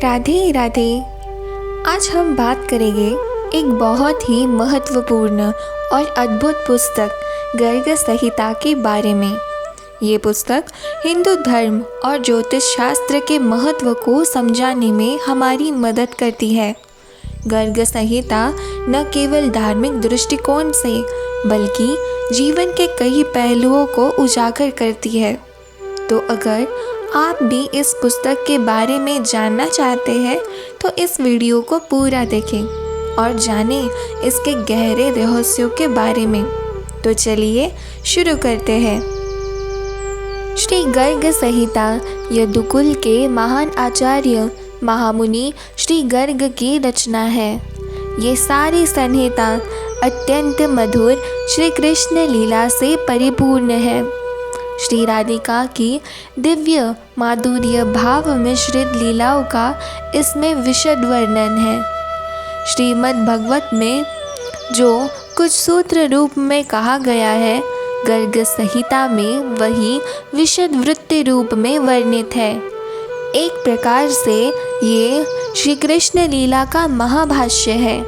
राधे राधे। आज हम बात करेंगे एक बहुत ही महत्वपूर्ण और अद्भुत पुस्तक गर्ग संहिता के बारे में। ये पुस्तक हिंदू धर्म और ज्योतिष शास्त्र के महत्व को समझाने में हमारी मदद करती है। गर्ग संहिता न केवल धार्मिक दृष्टिकोण से बल्कि जीवन के कई पहलुओं को उजागर करती है। तो अगर आप भी इस पुस्तक के बारे में जानना चाहते हैं तो इस वीडियो को पूरा देखें और जानें इसके गहरे रहस्यों के बारे में। तो चलिए शुरू करते हैं। श्री गर्ग संहिता यदुकुल के महान आचार्य महामुनि श्री गर्ग की रचना है। ये सारी संहिता अत्यंत मधुर श्री कृष्ण लीला से परिपूर्ण है। श्री राधिका की दिव्य माधुर्य भाव मिश्रित लीलाओं का इसमें विशद वर्णन है। श्रीमद् भागवत में जो कुछ सूत्र रूप में कहा गया है, गर्ग संहिता में वही विशद वृत्ति रूप में वर्णित है। एक प्रकार से ये श्री कृष्ण लीला का महाभाष्य है।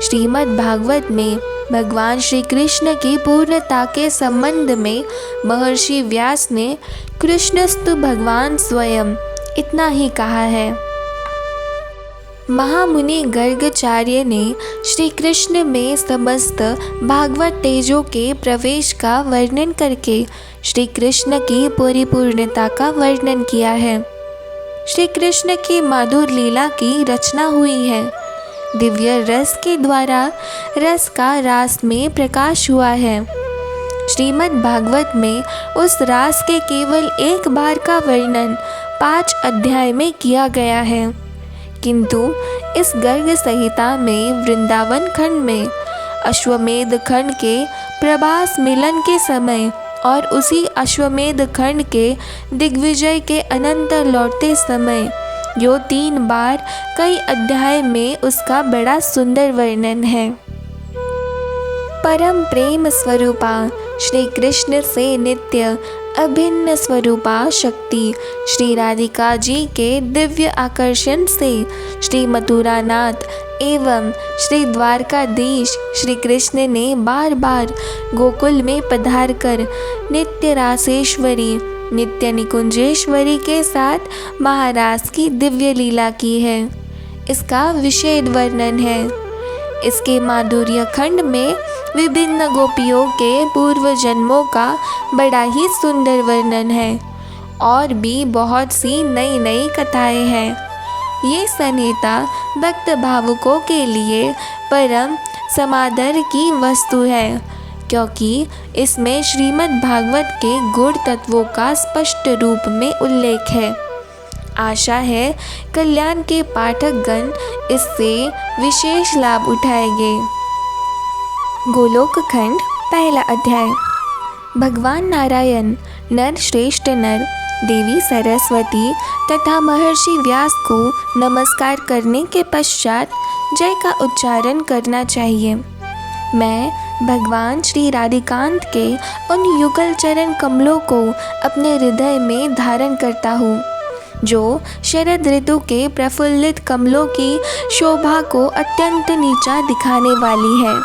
श्रीमद् भागवत में भगवान श्री कृष्ण की पूर्णता के संबंध में महर्षि व्यास ने कृष्णस्तु भगवान स्वयं इतना ही कहा है। महामुनि गर्गाचार्य ने श्री कृष्ण में समस्त भागवत तेजों के प्रवेश का वर्णन करके श्री कृष्ण की परिपूर्णता का वर्णन किया है। श्री कृष्ण की माधुर लीला की रचना हुई है। दिव्य रस के द्वारा रस का रास में प्रकाश हुआ है। श्रीमद् भागवत में उस रास के केवल एक बार का वर्णन 5 अध्याय में किया गया है, किंतु इस गर्ग संहिता में वृंदावन खंड में अश्वमेध खंड के प्रभास मिलन के समय और उसी अश्वमेध खंड के दिग्विजय के अनंतर लौटते समय जो 3 बार कई अध्याय में उसका बड़ा सुंदर वर्णन है। परम प्रेम स्वरूपा श्री कृष्ण से नित्य अभिन्न स्वरूपा शक्ति श्री राधिका जी के दिव्य आकर्षण से श्री मथुरानाथ एवं श्री द्वारकाधीश श्री कृष्ण ने बार बार गोकुल में पधार कर नित्य रासेश्वरी नित्य निकुंजेश्वरी के साथ महाराज की दिव्य लीला की है। इसका विशेष वर्णन है। इसके माधुर्य खंड में विभिन्न गोपियों के पूर्व जन्मों का बड़ा ही सुंदर वर्णन है और भी बहुत सी नई नई कथाएं हैं। ये संहिता भक्त भावुकों के लिए परम समादर की वस्तु है, क्योंकि इसमें श्रीमद् भागवत के गुण तत्वों का स्पष्ट रूप में उल्लेख है। आशा है कल्याण के पाठकगण इससे विशेष लाभ उठाएंगे। गोलोक खंड पहला अध्याय। भगवान नारायण नर श्रेष्ठ नर देवी सरस्वती तथा महर्षि व्यास को नमस्कार करने के पश्चात जय का उच्चारण करना चाहिए। मैं भगवान श्री राधिकांत के उन युगल चरण कमलों को अपने हृदय में धारण करता हूँ, जो शरद ऋतु के प्रफुल्लित कमलों की शोभा को अत्यंत नीचा दिखाने वाली है।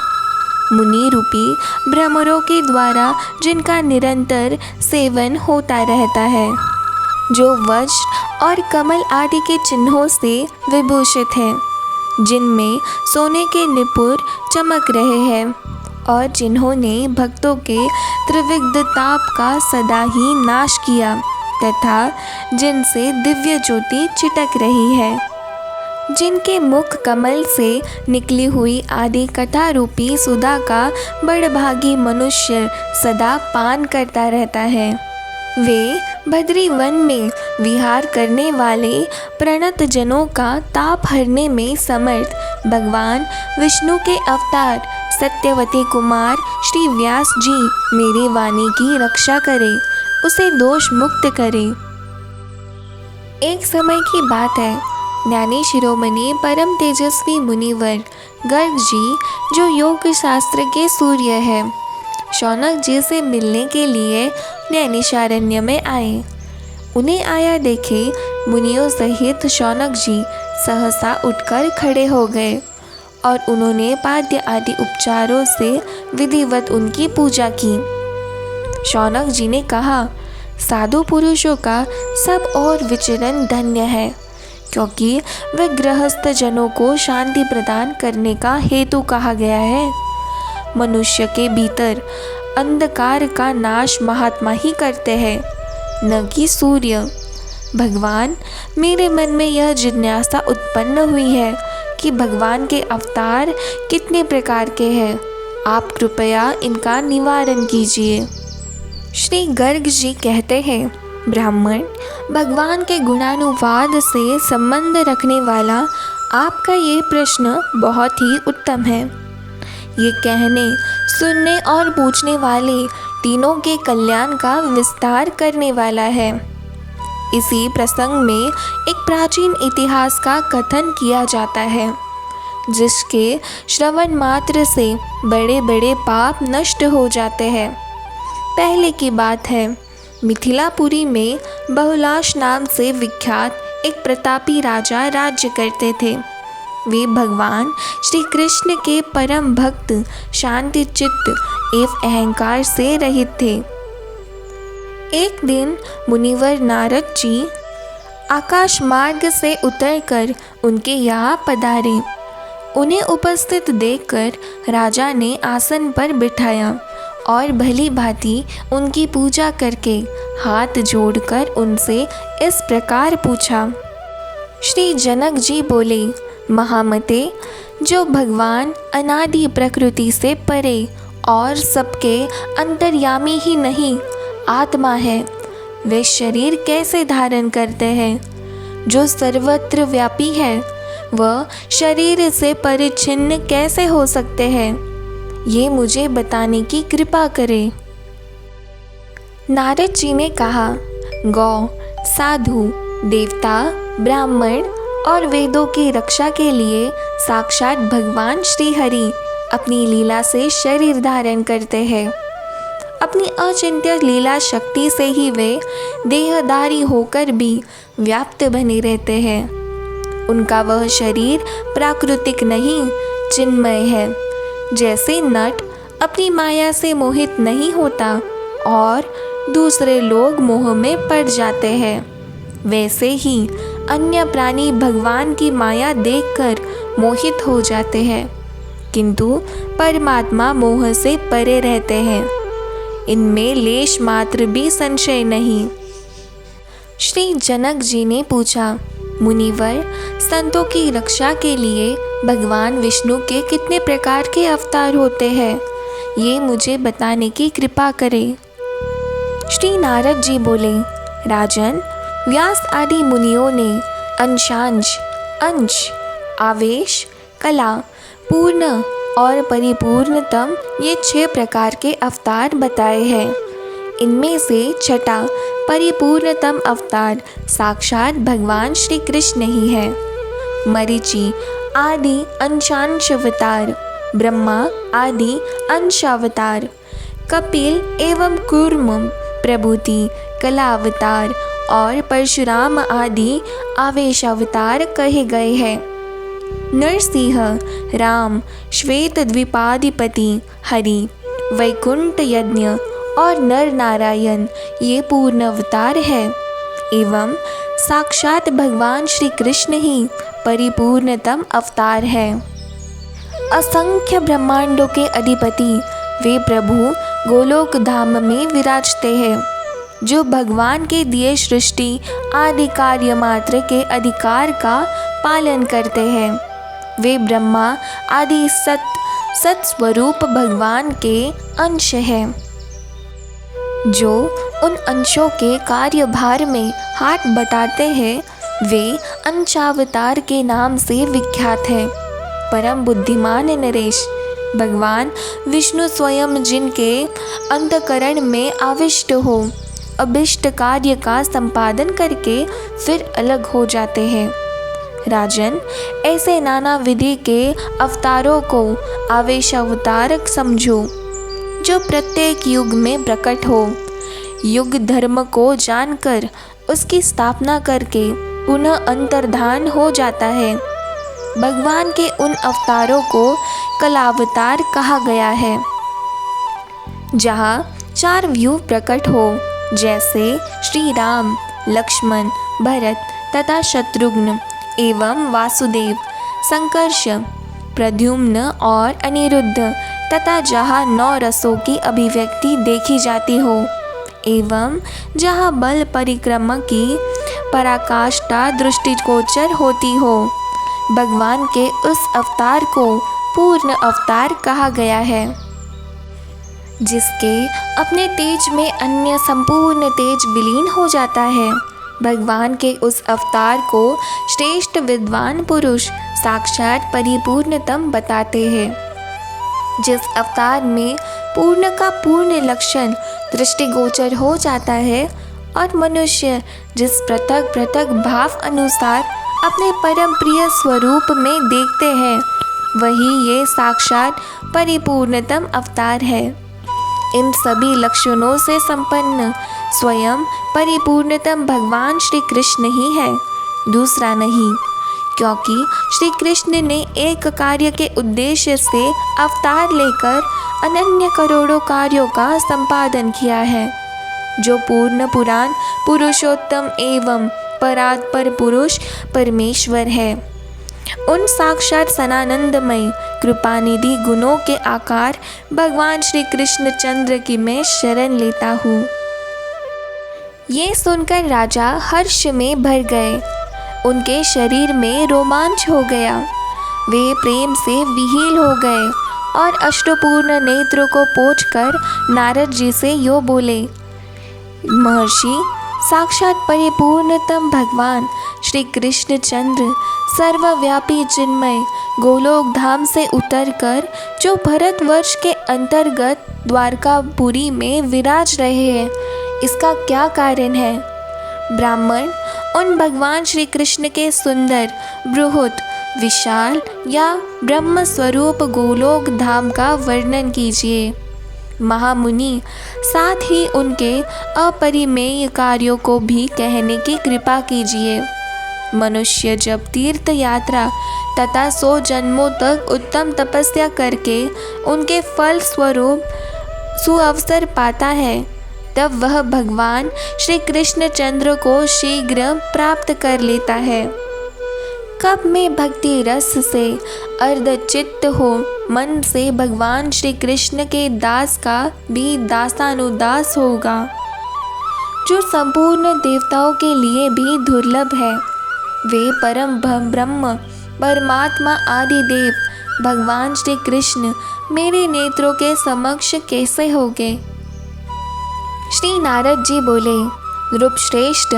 मुनि रूपी भ्रमरों के द्वारा जिनका निरंतर सेवन होता रहता है, जो वज्र और कमल आदि के चिन्हों से विभूषित है, जिनमें सोने के निपुर चमक रहे हैं और जिन्होंने भक्तों के त्रिविघ्न ताप का सदा ही नाश किया तथा जिनसे दिव्य ज्योति चिटक रही है, जिनके मुख कमल से निकली हुई आदि कथा रूपी सुधा का बड़भागी मनुष्य सदा पान करता रहता है। वे भद्री वन में विहार करने वाले प्रणत जनों का ताप हरने में समर्थ भगवान विष्णु के अवतार सत्यवती कुमार श्री व्यास जी मेरी वाणी की रक्षा करें, उसे दोष मुक्त करें। एक समय की बात है, ज्ञानी शिरोमणि परम तेजस्वी मुनिवर गर्ग जी, जो योग शास्त्र के सूर्य है, शौनक जी से मिलने के लिए नैमिषारण्य में आए। उन्हें आया देखे मुनियों सहित शौनक जी सहसा उठकर खड़े हो गए और उन्होंने पाद्य आदि उपचारों से विधिवत उनकी पूजा की। शौनक जी ने कहा, साधु पुरुषों का सब और विचरण धन्य है, क्योंकि वे गृहस्थ जनों को शांति प्रदान करने का हेतु कहा गया है। मनुष्य के भीतर अंधकार का नाश महात्मा ही करते हैं, न कि सूर्य। भगवान, मेरे मन में यह जिज्ञासा उत्पन्न हुई है कि भगवान के अवतार कितने प्रकार के हैं। आप कृपया इनका निवारण कीजिए। श्री गर्ग जी कहते हैं, ब्राह्मण, भगवान के गुणानुवाद से संबंध रखने वाला आपका ये प्रश्न बहुत ही उत्तम है। ये कहने, सुनने और पूछने वाले तीनों के कल्याण का विस्तार करने वाला है। इसी प्रसंग में एक प्राचीन इतिहास का कथन किया जाता है, जिसके श्रवण मात्र से बड़े बड़े पाप नष्ट हो जाते हैं। पहले की बात है, मिथिलापुरी में बहुलाश नाम से विख्यात एक प्रतापी राजा राज्य करते थे। वे भगवान श्री कृष्ण के परम भक्त, शांति चित्त एवं अहंकार से रहित थे। एक दिन मुनिवर नारद जी आकाश मार्ग से उतरकर उनके यहाँ पधारे। उन्हें उपस्थित देखकर राजा ने आसन पर बिठाया और भली भांति उनकी पूजा करके हाथ जोड़कर उनसे इस प्रकार पूछा। श्री जनक जी बोले, महामते, जो भगवान अनादि प्रकृति से परे और सबके अंतर्यामी ही नहीं आत्मा है, वे शरीर कैसे धारण करते हैं? जो सर्वत्र व्यापी है, वह शरीर से परिच्छिन्न कैसे हो सकते हैं? ये मुझे बताने की कृपा करें। नारद जी ने कहा, गौ, साधु, देवता, ब्राह्मण और वेदों की रक्षा के लिए साक्षात भगवान श्री हरि अपनी लीला से शरीर धारण करते हैं। अपनी अचिंत्य लीला शक्ति से ही वे देहधारी होकर भी व्याप्त बने रहते हैं। उनका वह शरीर प्राकृतिक नहीं, चिन्मय है। जैसे नट अपनी माया से मोहित नहीं होता और दूसरे लोग मोह में पड़ जाते हैं, वैसे ही अन्य प्राणी भगवान की माया देखकर मोहित हो जाते हैं, किंतु परमात्मा मोह से परे रहते हैं। इनमें लेश मात्र भी संशय नहीं। श्री जनक जी ने पूछा, मुनिवर, संतों की रक्षा के लिए भगवान विष्णु के कितने प्रकार के अवतार होते हैं? ये मुझे बताने की कृपा करें। श्री नारद जी बोले, राजन, व्यास आदि मुनियों ने अंशांश, अंश, आवेश, कला, पूर्ण और परिपूर्णतम ये 6 प्रकार के अवतार बताए हैं। इनमें से छठा परिपूर्णतम अवतार साक्षात भगवान श्री कृष्ण ही है। मरीचि आदि अंशांश अवतार, ब्रह्मा आदि अंशावतार, कपिल एवं कूर्म प्रभृति कलावतार और परशुराम आदि आवेशावतार कहे गए हैं। नरसिंह, राम, श्वेत द्वीपाधिपति, हरि, वैकुंठ यज्ञ और नर नारायण ये पूर्ण अवतार है। एवं साक्षात भगवान श्री कृष्ण ही परिपूर्णतम अवतार है। असंख्य ब्रह्मांडों के अधिपति वे प्रभु गोलोक धाम में विराजते हैं, जो भगवान के दिए सृष्टि आदि कार्य मात्र के अधिकार का पालन करते हैं। वे ब्रह्मा आदि सत स्वरूप भगवान के अंश हैं, जो उन अंशों के कार्यभार में हाथ बटाते हैं। वे अंशावतार के नाम से विख्यात हैं। परम बुद्धिमान नरेश, भगवान विष्णु स्वयं जिनके अंतकरण में आविष्ट हो अभिष्ट कार्य का संपादन करके फिर अलग हो जाते हैं। राजन, ऐसे नाना विधि के अवतारों को आवेशावतारक समझो, जो प्रत्येक युग में प्रकट हो। युग धर्म को जानकर उसकी स्थापना करके पुनः अंतर्धान हो जाता है। भगवान के उन अवतारों को कलावतार कहा गया है जहाँ 4 व्यू प्रकट हो, जैसे श्री राम, लक्ष्मण, भरत तथा शत्रुघ्न एवं वासुदेव, संकर्ष, प्रद्युम्न और अनिरुद्ध तथा जहाँ 9 रसों की अभिव्यक्ति देखी जाती हो एवं जहाँ बल परिक्रमा की पराकाष्ठा दृष्टिगोचर होती हो। भगवान के उस अवतार को पूर्ण अवतार कहा गया है, जिसके अपने तेज में अन्य संपूर्ण तेज विलीन हो जाता है। भगवान के उस अवतार को श्रेष्ठ विद्वान पुरुष साक्षात परिपूर्णतम बताते हैं। जिस अवतार में पूर्ण का पूर्ण लक्षण दृष्टिगोचर हो जाता है और मनुष्य जिस पृथक पृथक भाव अनुसार अपने परम प्रिय स्वरूप में देखते हैं, वही ये साक्षात परिपूर्णतम अवतार है। इन सभी लक्षणों से संपन्न स्वयं परिपूर्णतम भगवान श्री कृष्ण ही है, दूसरा नहीं, क्योंकि श्री कृष्ण ने एक कार्य के उद्देश्य से अवतार लेकर अनन्य करोड़ों कार्यों का संपादन किया है। जो पूर्ण पुराण पुरुषोत्तम एवं परात्पर पुरुष परमेश्वर है, उन साक्षात सनानंदमय कृपानिधि गुणों के आकार भगवान श्री कृष्ण चंद्र की मैं शरण लेता हूँ। ये सुनकर राजा हर्ष में भर गए, उनके शरीर में रोमांच हो गया, वे प्रेम से विहील हो गए और अष्टपूर्ण नेत्रों को पोंछकर नारद जी से यो बोले, महर्षि, साक्षात परिपूर्णतम भगवान श्री कृष्ण चंद्र सर्वव्यापी चिन्मय गोलोक धाम से उतरकर जो भरतवर्ष के अंतर्गत द्वारकापुरी में विराज रहे हैं, इसका क्या कारण है? ब्राह्मण उन भगवान श्री कृष्ण के सुंदर, बृहत, विशाल या ब्रह्म स्वरूप गोलोक धाम का वर्णन कीजिए। महामुनि, साथ ही उनके अपरिमेय कार्यों को भी कहने की कृपा कीजिए। मनुष्य जब तीर्थ यात्रा तथा 100 जन्मों तक उत्तम तपस्या करके उनके फल स्वरूप सुअवसर पाता है, तब वह भगवान श्री कृष्ण चंद्र को शीघ्र प्राप्त कर लेता है। कब में भक्ति रस से अर्धचित्त हो मन से भगवान श्री कृष्ण के दास का भी दासानुदास होगा, जो संपूर्ण देवताओं के लिए भी दुर्लभ है। वे परम ब्रह्म परमात्मा आदि देव भगवान श्री कृष्ण मेरे नेत्रों के समक्ष कैसे होंगे? श्री नारद जी बोले, नृपश्रेष्ठ,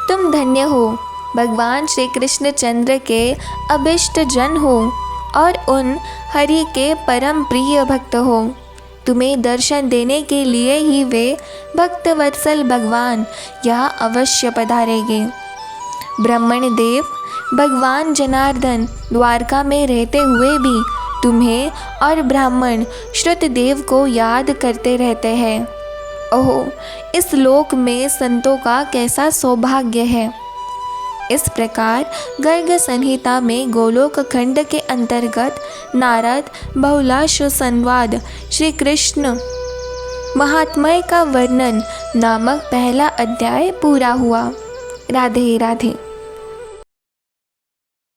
तुम धन्य हो, भगवान श्री कृष्ण चंद्र के अभिष्ट जन हो और उन हरि के परम प्रिय भक्त हो। तुम्हें दर्शन देने के लिए ही वे भक्तवत्सल भगवान यहाँ अवश्य पधारेंगे। ब्राह्मण देव, भगवान जनार्दन द्वारका में रहते हुए भी तुम्हें और ब्राह्मण श्रुतदेव को याद करते रहते हैं। ओह, इस लोक में संतों का कैसा सौभाग्य है। इस प्रकार गर्ग संहिता में गोलोक खंड के अंतर्गत नारद बहुलाश संवाद श्री कृष्ण महात्म्य का वर्णन नामक पहला अध्याय पूरा हुआ। राधे राधे।